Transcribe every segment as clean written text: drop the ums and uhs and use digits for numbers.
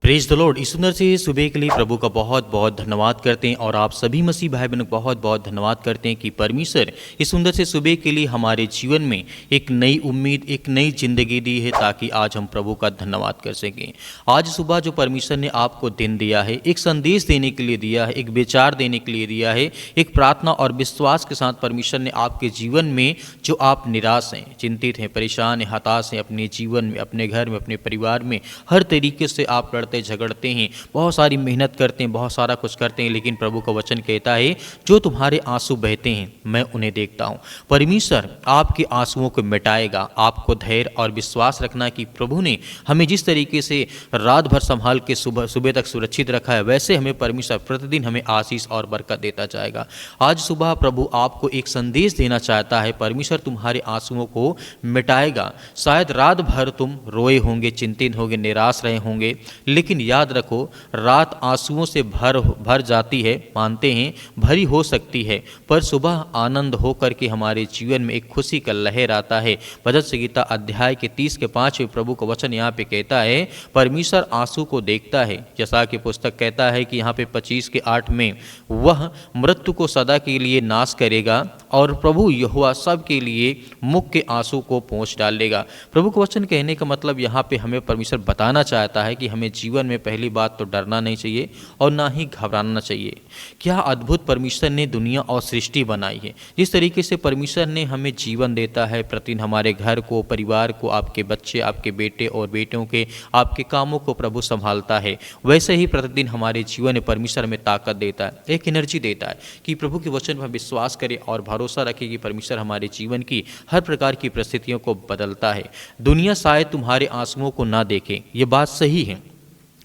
Praise the Lord. इस सुंदर से सुबह के लिए प्रभु का बहुत बहुत धन्यवाद करते हैं और आप सभी मसीह भाई बहनों को बहुत बहुत धन्यवाद करते हैं कि परमेश्वर इस सुंदर से सुबह के लिए हमारे जीवन में एक नई उम्मीद, एक नई जिंदगी दी है ताकि आज हम प्रभु का धन्यवाद कर सकें। आज सुबह जो परमेश्वर ने आपको दिन दिया है, एक संदेश देने के लिए दिया है, एक विचार देने के लिए दिया है, एक प्रार्थना और विश्वास के साथ परमेश्वर ने आपके जीवन में जो आप निराश हैं, चिंतित हैं, परेशान हैं, हताश हैं, अपने जीवन में, अपने घर में, अपने परिवार में हर तरीके से आप लड़ते झगड़ते हैं, बहुत सारी मेहनत करते हैं, बहुत सारा कुछ करते हैं, लेकिन प्रभु का वचन कहता है जो तुम्हारे आंसू बहते हैं मैं उन्हें देखता हूं। परमेश्वर आपके आंसुओं को मिटाएगा। आपको धैर्य और विश्वास रखना कि प्रभु ने हमें जिस तरीके से रात भर संभाल के सुबह तक सुरक्षित रखा है, वैसे हमें परमेश्वर प्रतिदिन हमें आशीष और बरकत देता जाएगा। आज सुबह प्रभु आपको एक संदेश देना चाहता है। परमेश्वर तुम्हारे आंसुओं को मिटाएगा। शायद रात भर तुम रोए होंगे, चिंतित होंगे, निराश रहे होंगे, लेकिन याद रखो रात आंसुओं से भर जाती है, मानते हैं भरी हो सकती है, पर सुबह आनंद होकर के हमारे जीवन में एक खुशी का लहर आता है। भजन संहिता अध्याय के 30 के 5 प्रभु का वचन यहाँ पे कहता है परमेश्वर आंसू को देखता है। यशायाह की पुस्तक कहता है कि यहाँ पे 25 के 8 में वह मृत्यु को सदा के लिए नाश करेगा और प्रभु यहोवा सब के लिए मुख के आंसू को पोंछ डालेगा। प्रभु का वचन कहने का मतलब यहाँ पे हमें परमेश्वर बताना चाहता है कि हमें जीवन में पहली बात तो डरना नहीं चाहिए और ना ही घबराना चाहिए। क्या अद्भुत परमेश्वर ने दुनिया और सृष्टि बनाई है। जिस तरीके से परमेश्वर ने हमें जीवन देता है, प्रतिदिन हमारे घर को, परिवार को, आपके बच्चे, आपके बेटे और बेटियों के, आपके कामों को प्रभु संभालता है, वैसे ही प्रतिदिन हमारे जीवन में परमेश्वर हमें ताकत देता है, एक एनर्जी देता है कि प्रभु के वचन पर विश्वास करें और भरोसा रखें कि परमेश्वर हमारे जीवन की हर प्रकार की परिस्थितियों को बदलता है। दुनिया शायद तुम्हारे आंसुओं को ना देखे, ये बात सही है।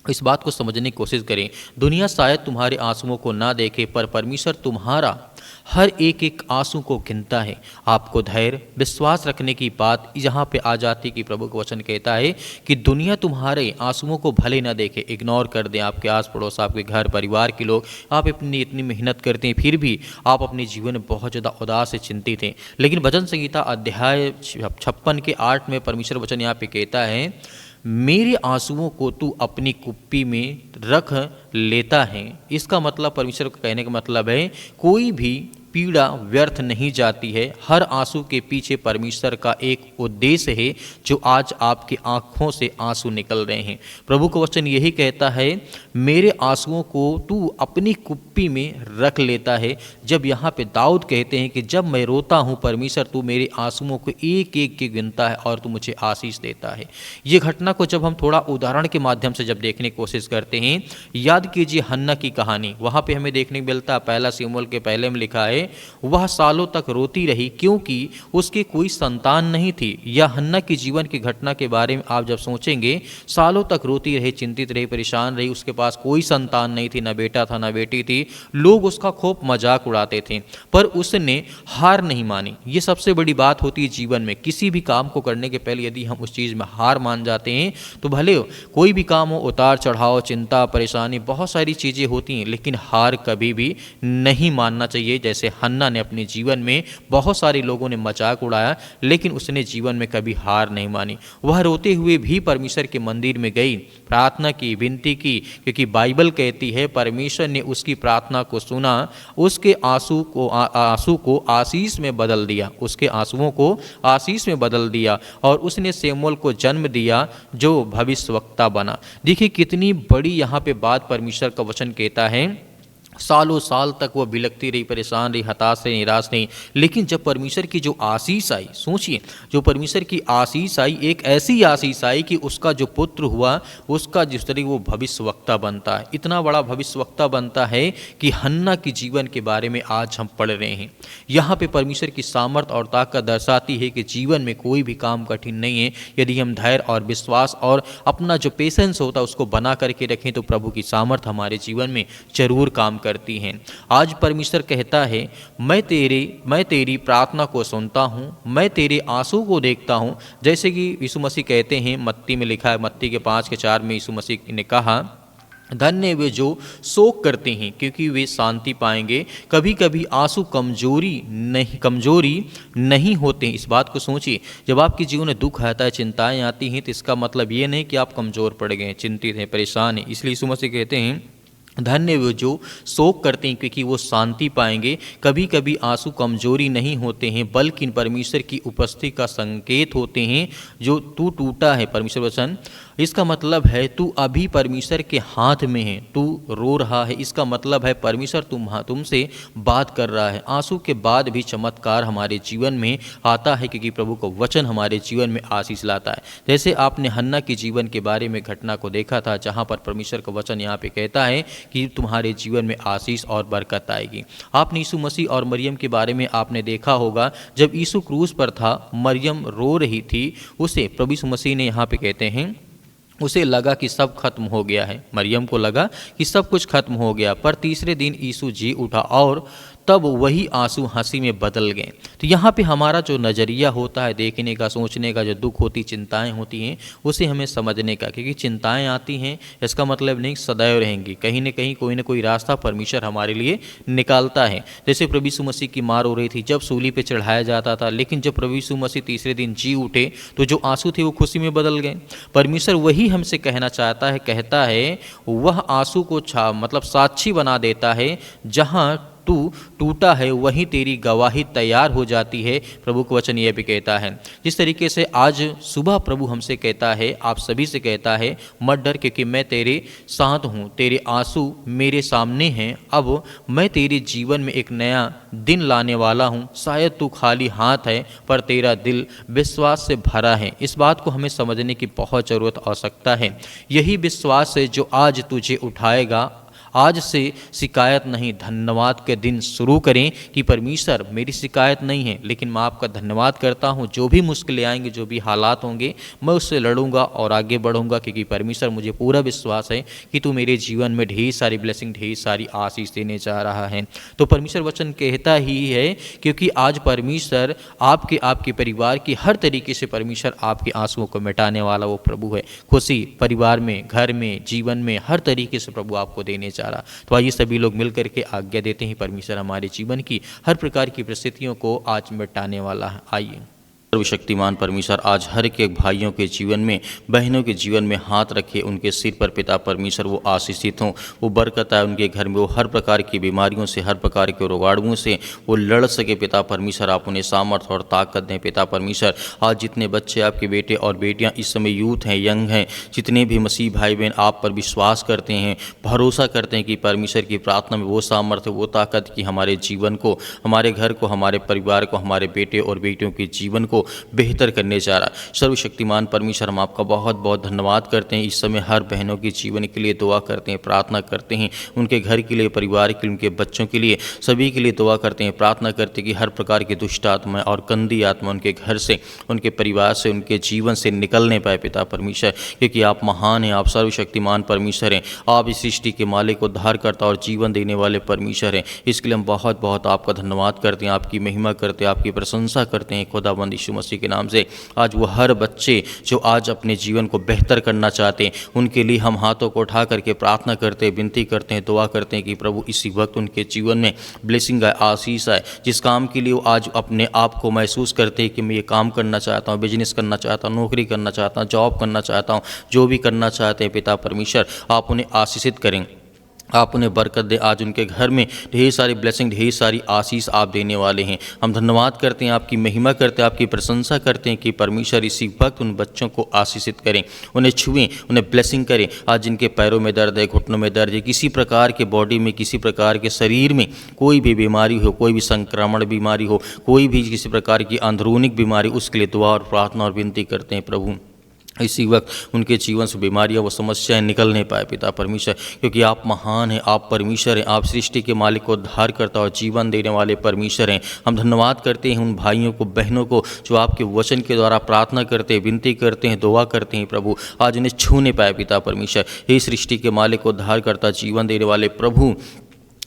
इस बात को समझने की कोशिश करें। दुनिया शायद तुम्हारे आंसुओं को ना देखे, पर परमेश्वर तुम्हारा हर एक एक आंसू को गिनता है। आपको धैर्य विश्वास रखने की बात यहाँ पे आ जाती कि प्रभु का वचन कहता है कि दुनिया तुम्हारे आंसुओं को भले ना देखे, इग्नोर कर दें। आपके आस पड़ोस, आपके घर परिवार के लोग, आप अपनी इतनी मेहनत करते हैं, फिर भी आप अपने जीवन में बहुत ज़्यादा उदास से चिंतित हैं। लेकिन भजन संहिता अध्याय 56 के 8 में परमेश्वर वचन यहाँ पे कहता है मेरे आंसुओं को तू अपनी कुप्पी में रख लेता है। इसका मतलब, परमेश्वर का कहने का मतलब है कोई भी पीड़ा व्यर्थ नहीं जाती है। हर आंसू के पीछे परमेश्वर का एक उद्देश्य है जो आज आपकी आंखों से आंसू निकल रहे हैं। प्रभु का वचन यही कहता है मेरे आंसुओं को तू अपनी कुप्पी में रख लेता है। जब यहाँ पे दाऊद कहते हैं कि जब मैं रोता हूँ परमेश्वर तू मेरे आंसुओं को एक एक के गिनता है और तू मुझे आशीष देता है। ये घटना को जब हम थोड़ा उदाहरण के माध्यम से जब देखने की कोशिश करते हैं, याद कीजिए हन्ना की कहानी। वहाँ पे हमें देखने को मिलता है, पहला शमूएल के पहले में लिखा है वह सालों तक रोती रही क्योंकि उसके कोई संतान नहीं थी। यह हन्ना की जीवन की घटना के बारे में आप जब सोचेंगे, सालों तक रोती रही, चिंतित रही, परेशान रही, उसके पास कोई संतान नहीं थी, ना बेटा था ना बेटी थी। लोग उसका खूब मजाक उड़ाते थे, पर उसने हार नहीं मानी। ये सबसे बड़ी बात होती है जीवन में। किसी भी काम को करने के पहले यदि हम उस चीज़ में हार मान जाते हैं तो भले कोई भी काम हो, उतार चढ़ाव, चिंता, परेशानी, बहुत सारी चीज़ें होती हैं, लेकिन हार कभी भी नहीं मानना चाहिए। जैसे हन्ना ने अपने जीवन में बहुत सारे लोगों ने मजाक उड़ाया, लेकिन उसने जीवन में कभी हार नहीं मानी। वह रोते हुए भी परमेश्वर के मंदिर में गई, प्रार्थना की, विनती की, क्योंकि बाइबल कहती है परमेश्वर ने उसकी प्रार्थना को सुना, उसके आंसू को आशीष में बदल दिया, उसके आंसुओं को आशीष में बदल दिया और उसने शमूएल को जन्म दिया जो भविष्यवक्ता बना। देखिए कितनी बड़ी यहाँ पे बात परमेश्वर का वचन कहता है। सालों साल तक वह बिलखती रही, परेशान रही, हताश रही, निराश रही, लेकिन जब परमेश्वर की जो आशीष आई, सोचिए जो परमेश्वर की आशीष आई, एक ऐसी आशीष आई कि उसका जो पुत्र हुआ, उसका जिस तरीके वो भविष्यवक्ता बनता है, इतना बड़ा भविष्यवक्ता बनता है कि हन्ना की जीवन के बारे में आज हम पढ़ रहे हैं। यहाँ पे परमेश्वर की सामर्थ और ताकत दर्शाती है कि जीवन में कोई भी काम कठिन नहीं है। यदि हम धैर्य और विश्वास और अपना जो पेशेंस होता है उसको बना करके रखें तो प्रभु की सामर्थ हमारे जीवन में जरूर काम करती हैं। आज परमेश्वर कहता है मैं तेरी प्रार्थना को सुनता हूँ, मैं तेरे आंसू को देखता हूँ। जैसे कि यीशु मसीह कहते हैं, मत्ती में लिखा है, मत्ती के 5 के 4 में यीशु मसीह ने कहा धन्य वे जो शोक करते हैं क्योंकि वे शांति पाएंगे। कभी कभी आंसू कमजोरी नहीं होते। इस बात को सोचिए, जब आपके जीवन में दुख आता है, चिंताएं आती हैं, तो इसका मतलब ये नहीं कि आप कमज़ोर पड़ गए, चिंतित हैं, परेशान हैं। इसलिए यीशु मसीह कहते हैं धन्य वे जो शोक करते हैं क्योंकि वो शांति पाएंगे। कभी कभी आंसू कमजोरी नहीं होते हैं बल्कि परमेश्वर की उपस्थिति का संकेत होते हैं। जो तू टूटा है, परमेश्वर वचन, इसका मतलब है तू अभी परमेश्वर के हाथ में है। तू रो रहा है, इसका मतलब है परमेश्वर तुमसे बात कर रहा है। आंसू के बाद भी चमत्कार हमारे जीवन में आता है क्योंकि प्रभु का वचन हमारे जीवन में आशीष लाता है। जैसे आपने हन्ना के जीवन के बारे में घटना को देखा था, जहाँ पर परमेश्वर का वचन यहाँ पे कहता है कि तुम्हारे जीवन में आशीष और बरकत आएगी। आपने यीशु मसीह और मरियम के बारे में आपने देखा होगा, जब यीशु क्रूस पर था, मरियम रो रही थी, उसे प्रभु यीशु मसीह ने यहाँ पे कहते हैं उसे लगा कि सब खत्म हो गया है। मरियम को लगा कि सब कुछ खत्म हो गया, पर तीसरे दिन यीशु जी उठा और तब वही आंसू हंसी में बदल गए। तो यहाँ पे हमारा जो नज़रिया होता है देखने का, सोचने का, जो दुख होती, चिंताएं होती हैं, उसे हमें समझने का, क्योंकि चिंताएं आती हैं इसका मतलब नहीं सदैव रहेंगी। कहीं न कहीं कोई ना कोई रास्ता परमेश्वर हमारे लिए निकालता है। जैसे प्रभु यीशु मसीह की मार हो रही थी, जब सूली पे चढ़ाया जाता था, लेकिन जब प्रभु यीशु मसीह तीसरे दिन जी उठे तो जो आंसू थे वो खुशी में बदल गए। परमेश्वर वही हमसे कहना चाहता है, कहता है वह आंसू को मतलब साक्षी बना देता है। जहाँ तू टूटा है वहीं तेरी गवाही तैयार हो जाती है। प्रभु का वचन यह भी कहता है। जिस तरीके से आज सुबह प्रभु हमसे कहता है, आप सभी से कहता है, मत डर क्योंकि मैं तेरे साथ हूँ, तेरे आंसू मेरे सामने हैं, अब मैं तेरे जीवन में एक नया दिन लाने वाला हूँ। शायद तू खाली हाथ है पर तेरा दिल विश्वास से भरा है। इस बात को हमें समझने की बहुत ज़रूरत आवश्यकता है। यही विश्वास है जो आज तुझे उठाएगा। आज से शिकायत नहीं, धन्यवाद के दिन शुरू करें कि परमेश्वर मेरी शिकायत नहीं है, लेकिन मैं आपका धन्यवाद करता हूँ। जो भी मुश्किलें आएंगी, जो भी हालात होंगे, मैं उससे लड़ूंगा और आगे बढ़ूंगा, क्योंकि परमेश्वर मुझे पूरा विश्वास है कि तू मेरे जीवन में ढेर सारी ब्लेसिंग, ढेर सारी आशीष देने जा रहा है। तो परमेश्वर वचन कहता ही है, क्योंकि आज परमेश्वर आपके परिवार की हर तरीके से परमेश्वर आपके आंसुओं को मिटाने वाला वो प्रभु है। खुशी परिवार में, घर में, जीवन में हर तरीके से प्रभु आपको देने जा रहा। तो आइए सभी लोग मिलकर के आज्ञा देते हैं, परमेश्वर हमारे जीवन की हर प्रकार की परिस्थितियों को आज मिटाने वाला है। आइए। सर्वशक्तिमान परमेश्वर आज हर एक भाइयों के जीवन में, बहनों के जीवन में हाथ रखे, उनके सिर पर पिता परमेश्वर वो आशीषित हों, वो बरकत आए उनके घर में, वो हर प्रकार की बीमारियों से, हर प्रकार के रोगाणुओं से वो लड़ सके। पिता परमेश्वर आप उन्हें सामर्थ्य और ताकत दें। पिता परमेश्वर आज जितने बच्चे आपके बेटे और बेटियां इस समय यूथ हैं, यंग हैं, जितने भी मसीह भाई बहन आप पर विश्वास करते हैं, भरोसा करते हैं कि परमेश्वर की प्रार्थना में वो सामर्थ्य, वो ताकत कि हमारे जीवन को, हमारे घर को, हमारे परिवार को, हमारे बेटे और बेटियों के जीवन को बेहतर करने जा रहा। सर्वशक्तिमान परमेश्वर हम आपका बहुत बहुत धन्यवाद करते हैं। इस समय हर बहनों के जीवन के लिए दुआ करते हैं, प्रार्थना करते हैं, उनके घर के लिए, परिवार के लिए, उनके बच्चों के लिए, सभी के लिए दुआ करते हैं, प्रार्थना करते हैं कि हर प्रकार की दुष्ट आत्मा और गंदी आत्मा उनके घर से, उनके परिवार से, उनके जीवन से निकलने पाए। पिता परमेश्वर, क्योंकि आप महान हैं, आप सर्वशक्तिमान परमेश्वर हैं, आप इस सृष्टि के मालिक, उद्धारकर्ता और जीवन देने वाले परमेश्वर हैं। इसके लिए हम बहुत बहुत आपका धन्यवाद करते हैं, आपकी महिमा करते हैं, आपकी प्रशंसा करते हैं। खुदाबंद यीशु मसीह के नाम से आज वो हर बच्चे जो आज अपने जीवन को बेहतर करना चाहते हैं, उनके लिए हम हाथों को उठा करके प्रार्थना करते हैं, विनती करते हैं, दुआ करते हैं कि प्रभु इसी वक्त उनके जीवन में ब्लेसिंग आए, आशीष आए। जिस काम के लिए वो आज अपने आप को महसूस करते हैं कि मैं ये काम करना चाहता हूँ, बिजनेस करना चाहता हूँ, नौकरी करना चाहता हूँ, जॉब करना चाहता हूँ, जो भी करना चाहते हैं, पिता परमेश्वर आप उन्हें आशीषित करें, आप उन्हें बरकत दे। आज उनके घर में ढेर सारी ब्लेसिंग, ढेर सारी आशीष आप देने वाले हैं। हम धन्यवाद करते हैं, आपकी महिमा करते हैं, आपकी प्रशंसा करते हैं कि परमेश्वर इसी वक्त उन बच्चों को आशीषित करें, उन्हें छुएं, उन्हें ब्लेसिंग करें। आज जिनके पैरों में दर्द है, घुटनों में दर्द है, किसी प्रकार के बॉडी में, किसी प्रकार के शरीर में कोई भी बीमारी हो, कोई भी संक्रमण बीमारी हो, कोई भी किसी प्रकार की अंदरूनी बीमारी, उसके लिए दुआ और प्रार्थना और विनती करते हैं प्रभु इसी वक्त उनके जीवन से बीमारियां, वो समस्याएं निकल नहीं पाए। पिता परमेश्वर, क्योंकि आप महान हैं, आप परमेश्वर हैं, आप सृष्टि के मालिक को उद्धार करता और जीवन देने वाले परमेश्वर हैं। हम धन्यवाद करते हैं उन भाइयों को, बहनों को जो आपके वचन के द्वारा प्रार्थना करते हैं, विनती करते हैं, दुआ करते हैं प्रभु, आज उन्हें छू नहीं पाए। पिता परमेश्वर, हे सृष्टि के मालिक को उद्धार करता, जीवन देने वाले प्रभु,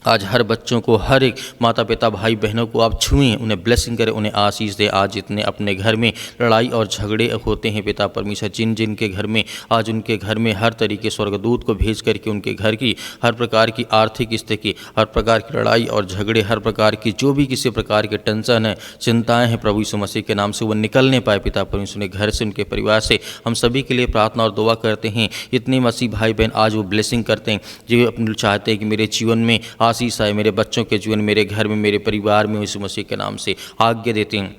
आज हर बच्चों को, हर एक माता पिता भाई बहनों को आप छुएं, उन्हें ब्लेसिंग करें, उन्हें आशीष दें। आज जितने अपने घर में लड़ाई और झगड़े होते हैं पिता परमेश्वर, जिन जिन के घर में आज उनके घर में हर तरीके स्वर्गदूत को भेज करके उनके घर की हर प्रकार की आर्थिक स्थिति, हर प्रकार की लड़ाई और झगड़े, हर प्रकार की जो भी किसी प्रकार के टेंशन है, चिंताएँ हैं, प्रभु यीशु मसीह के नाम से वो निकलने पाए पिता परमेश्वर। घर से, उनके परिवार से हम सभी के लिए प्रार्थना और दुआ करते हैं। इतने मसीह भाई बहन आज वो ब्लेसिंग करते हैं, जो अपने चाहते हैं कि मेरे जीवन में आशीष आए, मेरे बच्चों के जीवन, मेरे घर में, मेरे परिवार में, यीशु मसीह के नाम से आज्ञा देते हैं।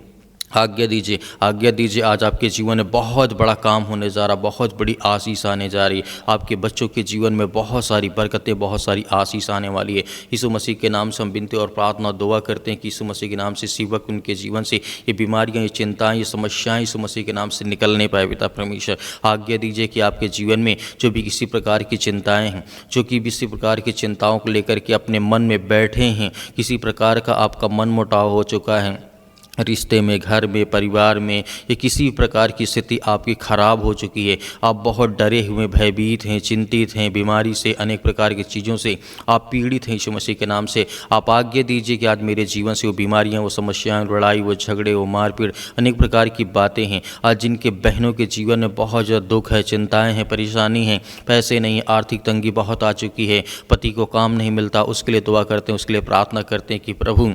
आज्ञा दीजिए, आज्ञा दीजिए। आज आपके जीवन में बहुत बड़ा काम होने जा रहा, बहुत बड़ी आशीष आने जा रही है। आपके बच्चों के जीवन में बहुत सारी बरकतें, बहुत सारी आशीष आने वाली है। यीशु मसीह के नाम से हम विनती और प्रार्थना दुआ करते हैं कि यीशु मसीह के नाम से इसी वक्त उनके जीवन से ये बीमारियां, ये चिंताएं, ये समस्याएं यीशु मसीह के नाम से निकलने पाए पिता परमेश्वर। आज्ञा दीजिए कि आपके जीवन में जो भी किसी प्रकार की चिंताएँ हैं, जो कि किसी प्रकार की चिंताओं को लेकर के अपने मन में बैठे हैं, किसी प्रकार का आपका मन मुटाव हो चुका है रिश्ते में, घर में, परिवार में, या किसी प्रकार की स्थिति आपकी खराब हो चुकी है, आप बहुत डरे हुए, भयभीत हैं, चिंतित हैं, बीमारी से, अनेक प्रकार की चीज़ों से आप पीड़ित हैं, यीशु मसीह के नाम से आप आज्ञा दीजिए कि आज मेरे जीवन से वो बीमारियां, वो समस्याएं, लड़ाई, वो झगड़े, वो मारपीट, अनेक प्रकार की बातें हैं आज जिनके बहनों के जीवन में बहुत ज़्यादा दुख है, चिंताएँ हैं, परेशानी हैं, पैसे नहीं, आर्थिक तंगी बहुत आ चुकी है, पति को काम नहीं मिलता, उसके लिए दुआ करते हैं, उसके लिए प्रार्थना करते हैं कि प्रभु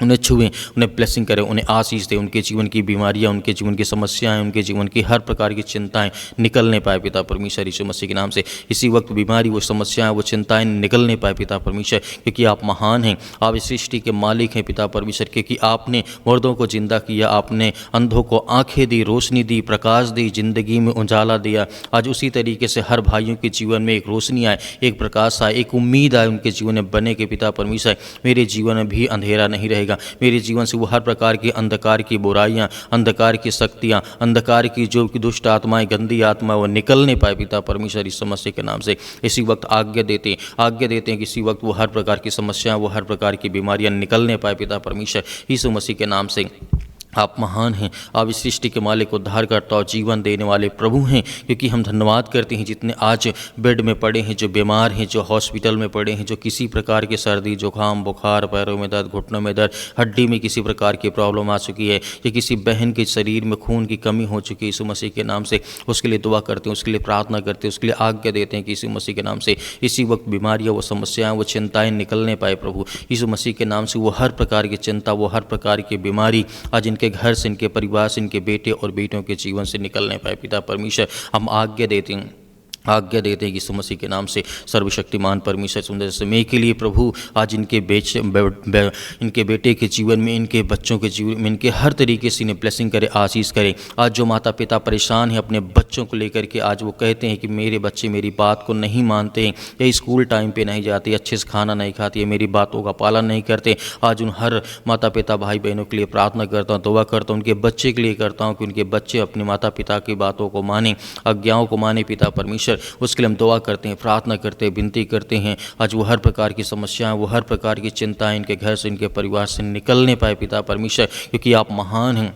उन्हें छुएं, उन्हें ब्लेसिंग करें, उन्हें आशीष दें, उनके जीवन की बीमारियां, उनके जीवन की समस्याएं, उनके जीवन की हर प्रकार की चिंताएं निकलने पाए पिता परमेश्वर यीशु मसीह के नाम से। इसी वक्त बीमारी, वो समस्याएं, वो चिंताएं निकलने पाए पिता परमेश्वर, क्योंकि आप महान हैं, आप इस सृष्टि के मालिक हैं पिता परमेश्वर, क्योंकि आपने मुर्दों को जिंदा किया, आपने अंधों को आंखें दी, रोशनी दी, प्रकाश दी, जिंदगी में उजाला दिया। आज उसी तरीके से हर भाइयों के जीवन में एक रोशनी आए, एक प्रकाश आए, एक उम्मीद आए उनके जीवन में बने के पिता परमेश्वर मेरे जीवन में भी अंधेरा नहीं रहेगा, मेरे जीवन से वो हर प्रकार की अंधकार की बुराइयां, अंधकार की शक्तियां, अंधकार की जो दुष्ट आत्माएं, गंदी आत्मा, वो निकलने पाए पिता परमेश्वर यीशु मसीह के नाम से। इसी वक्त आज्ञा देते हैं कि इसी वक्त वो हर प्रकार की समस्याएं, वो हर प्रकार की बीमारियां निकलने पाए पिता परमेश्वर यीशु मसीह के नाम से। आप महान हैं, आप इस सृष्टि के मालिक, उद्धारकर्ता और जीवन देने वाले प्रभु हैं, क्योंकि हम धन्यवाद करते हैं जितने आज बेड में पड़े हैं, जो बीमार हैं, जो हॉस्पिटल में पड़े हैं, जो किसी प्रकार के सर्दी, जुकाम, बुखार, पैरों में दर्द, घुटनों में दर्द, हड्डी में किसी प्रकार की प्रॉब्लम आ चुकी है, या किसी बहन के शरीर में खून की कमी हो चुकी है, यीशु मसीह के नाम से उसके लिए दुआ करते हैं, उसके लिए प्रार्थना करते हैं, उसके लिए आज्ञा देते हैं कि यीशु मसीह के नाम से इसी वक्त बीमारियाँ, वो समस्याएँ, वो चिंताएँ निकलने पाए प्रभु यीशु मसीह के नाम से। वो हर प्रकार की चिंता, वो हर प्रकार की बीमारी आज इनके घर से, इनके परिवार से, इनके बेटे और बेटियों के जीवन से निकलने पाए पिता परमेश्वर। हम आज्ञा देते हैं कि यीशु मसीह के नाम से सर्वशक्तिमान परमेश्वर सुंदर समय के लिए प्रभु आज इनके इनके बेटे के जीवन में, इनके बच्चों के जीवन में, इनके हर तरीके से इन्हें ब्लेसिंग करे, आशीष करे। आज जो माता पिता परेशान हैं अपने बच्चों को लेकर के, आज वो कहते हैं कि मेरे बच्चे मेरी बात को नहीं मानते, या स्कूल टाइम पे नहीं जाते, अच्छे से खाना नहीं खाते, मेरी बातों का पालन नहीं करते, आज उन हर माता पिता भाई बहनों के लिए प्रार्थना करता हूँ, दुआ करता हूँ, उनके बच्चे के लिए करता हूँ कि उनके बच्चे अपने माता पिता की बातों को माने, आज्ञाओं को माने पिता परमेश्वर। उसके लिए हम दुआ करते हैं, प्रार्थना करते हैं, विनती करते हैं। आज वो हर प्रकार की समस्याएं, वो हर प्रकार की चिंताएं इनके घर से, इनके परिवार से निकलने पाए पिता परमेश्वर, क्योंकि आप महान हैं,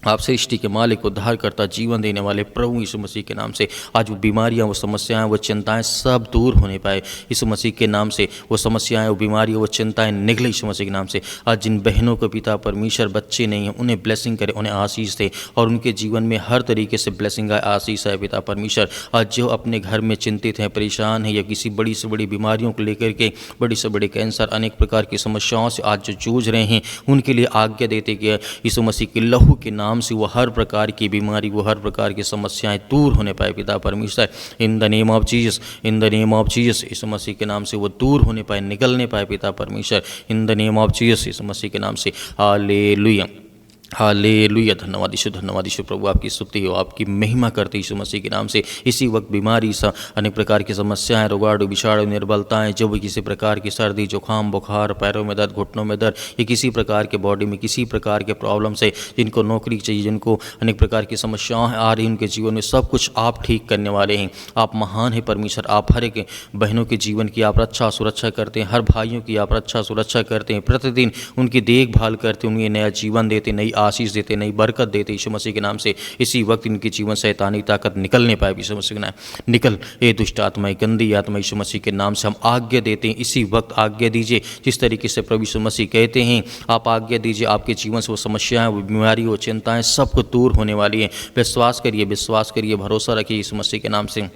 आप सृष्टि के मालिक, उद्धार करता, जीवन देने वाले प्रभु यीशु मसीह के नाम से आज वो बीमारियां, वो समस्याएं, वो चिंताएं सब दूर होने पाए यीशु मसीह के नाम से। वो समस्याएं, वो बीमारियां, वो चिंताएं निकले यीशु मसीह के नाम से। आज जिन बहनों को पिता परमेश्वर बच्चे नहीं हैं, उन्हें ब्लेसिंग करे, उन्हें आशीष दे, और उनके जीवन में हर तरीके से ब्लेसिंग आए, आशीष है पिता परमेश्वर। आज जो अपने घर में चिंतित हैं, परेशान हैं, या किसी बड़ी से बड़ी बीमारियों को लेकर के, बड़ी से बड़े कैंसर, अनेक प्रकार की समस्याओं से आज जो जूझ रहे हैं, उनके लिए आज्ञा देते कि यीशु मसीह के लहू के नाम से वो हर प्रकार की बीमारी, वो हर प्रकार की समस्याएं दूर होने पाए पिता परमेश्वर। In the name of Jesus, in the name of Jesus, यीशु मसीह के नाम से वो दूर होने पाए, निकलने पाए पिता परमेश्वर। In the name of Jesus, यीशु मसीह के नाम से। Hallelujah, hallelujah. धन्यवाद यीशु प्रभु, आपकी स्तुति हो, आपकी महिमा करते यीशु मसीह के नाम से। इसी वक्त बीमारी सा, अनेक प्रकार की समस्याएं, रोगाणु, विषाणु, निर्बलताएं, जो भी किसी प्रकार की सर्दी, जुकाम, बुखार, पैरों में दर्द, घुटनों में दर्द, या किसी प्रकार के बॉडी में किसी प्रकार के प्रॉब्लम से, जिनको नौकरी चाहिए, जिनको अनेक प्रकार की समस्याएं आ रही, उनके जीवन में सब कुछ आप ठीक करने वाले हैं। आप महान हैं परमेश्वर, आप हर एक बहनों के जीवन की आप रक्षा सुरक्षा करते हैं, हर भाइयों की आप रक्षा सुरक्षा करते हैं, प्रतिदिन उनकी देखभाल करते हैं, उन्हें नया जीवन देते, नई आशीष देते, नई बरकत देते यीशु मसीह के नाम से। इसी वक्त इनके जीवन से शैतानी ताकत निकलने पाए यीशु मसीह के नाम। निकल ये दुष्ट आत्मा, गंदी आत्मा यीशु मसीह के नाम से हम आज्ञा देते हैं। इसी वक्त आज्ञा दीजिए, जिस तरीके से प्रभु यीशु मसीह कहते हैं आप आज्ञा दीजिए, आपके जीवन से वो समस्याएं, वो बीमारी, वो चिंताएं सब कुछ दूर होने वाली हैं। विश्वास करिए, भरोसा रखिए यीशु मसीह के नाम से।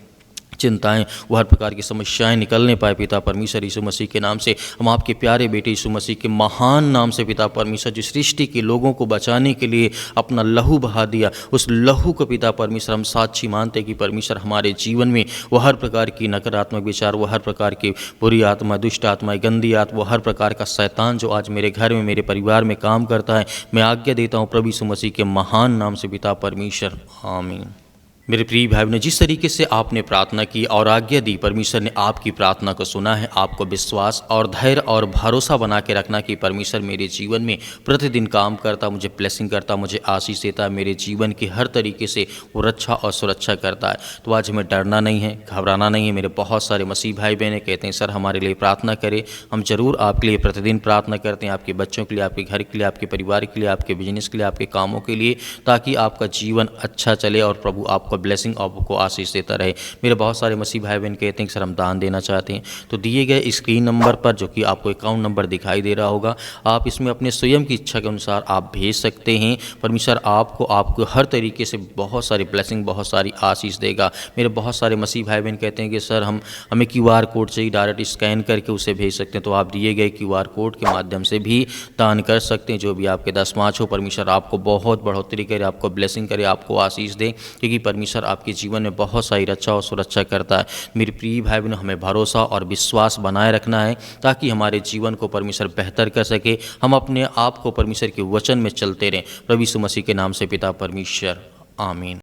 चिंताएं, वो हर प्रकार की समस्याएं निकलने पाए पिता परमेश्वर यीशु मसीह के नाम से। हम आपके प्यारे बेटे यीशु मसीह के महान नाम से पिता परमेश्वर, जो सृष्टि के लोगों को बचाने के लिए अपना लहू बहा दिया, उस लहू को पिता परमेश्वर हम साक्षी मानते कि परमेश्वर हमारे जीवन में वो हर प्रकार की नकारात्मक विचार, वो हर प्रकार की बुरी आत्मा, दुष्ट आत्मा, गंदी आत्मा, वो हर प्रकार का शैतान जो आज मेरे घर में, मेरे परिवार में काम करता है, मैं आज्ञा देता हूँ प्रभु यीशु मसीह के महान नाम से पिता परमेश्वर, आमीन। मेरे प्रिय भाई बहनों, जिस तरीके से आपने प्रार्थना की और आज्ञा दी, परमेश्वर ने आपकी प्रार्थना को सुना है। आपको विश्वास और धैर्य और भरोसा बना के रखना कि परमेश्वर मेरे जीवन में प्रतिदिन काम करता, मुझे ब्लेसिंग करता, मुझे आशीष देता है, मेरे जीवन की हर तरीके से वो रक्षा और सुरक्षा करता है। तो आज हमें डरना नहीं है, घबराना नहीं है। मेरे बहुत सारे मसीह भाई बहनें कहते हैं सर हमारे लिए प्रार्थना करें। हम जरूर आपके लिए प्रतिदिन प्रार्थना करते हैं, आपके बच्चों के लिए, आपके घर के लिए, आपके परिवार के लिए, आपके बिजनेस के लिए, आपके कामों के लिए, ताकि आपका जीवन अच्छा चले और प्रभु आपको ब्लेसिंग आपको आशीष देता रहे। मेरे बहुत सारे मसीह भाई बहन कहते हैं कि सर हम दान देना चाहते हैं, तो दिए गए स्क्रीन नंबर पर, जो कि आपको अकाउंट नंबर दिखाई दे रहा होगा, आप इसमें अपने स्वयं की इच्छा के अनुसार आप भेज सकते हैं। परमेश्वर आपको हर तरीके से बहुत सारी ब्लेसिंग, बहुत सारी आशीष देगा। मेरे बहुत सारे मसीह भाई बहन कहते हैं कि सर हमें QR कोड चाहिए, डायरेक्ट स्कैन करके उसे भेज सकते हैं, तो आप दिए गए QR कोड के माध्यम से भी दान कर सकते हैं। जो भी आपके दशमांश हो, परमेश्वर आपको बहुत बढ़ोतरी करे, आपको ब्लेसिंग करे, आपको आशीष दे, क्योंकि परमेश्वर आपके जीवन में बहुत सारी रक्षा और सुरक्षा करता है। मेरे प्रिय भाई बहनों, हमें भरोसा और विश्वास बनाए रखना है ताकि हमारे जीवन को परमेश्वर बेहतर कर सके। हम अपने आप को परमेश्वर के वचन में चलते रहें। प्रभु यीशु मसीह के नाम से पिता परमेश्वर, आमीन।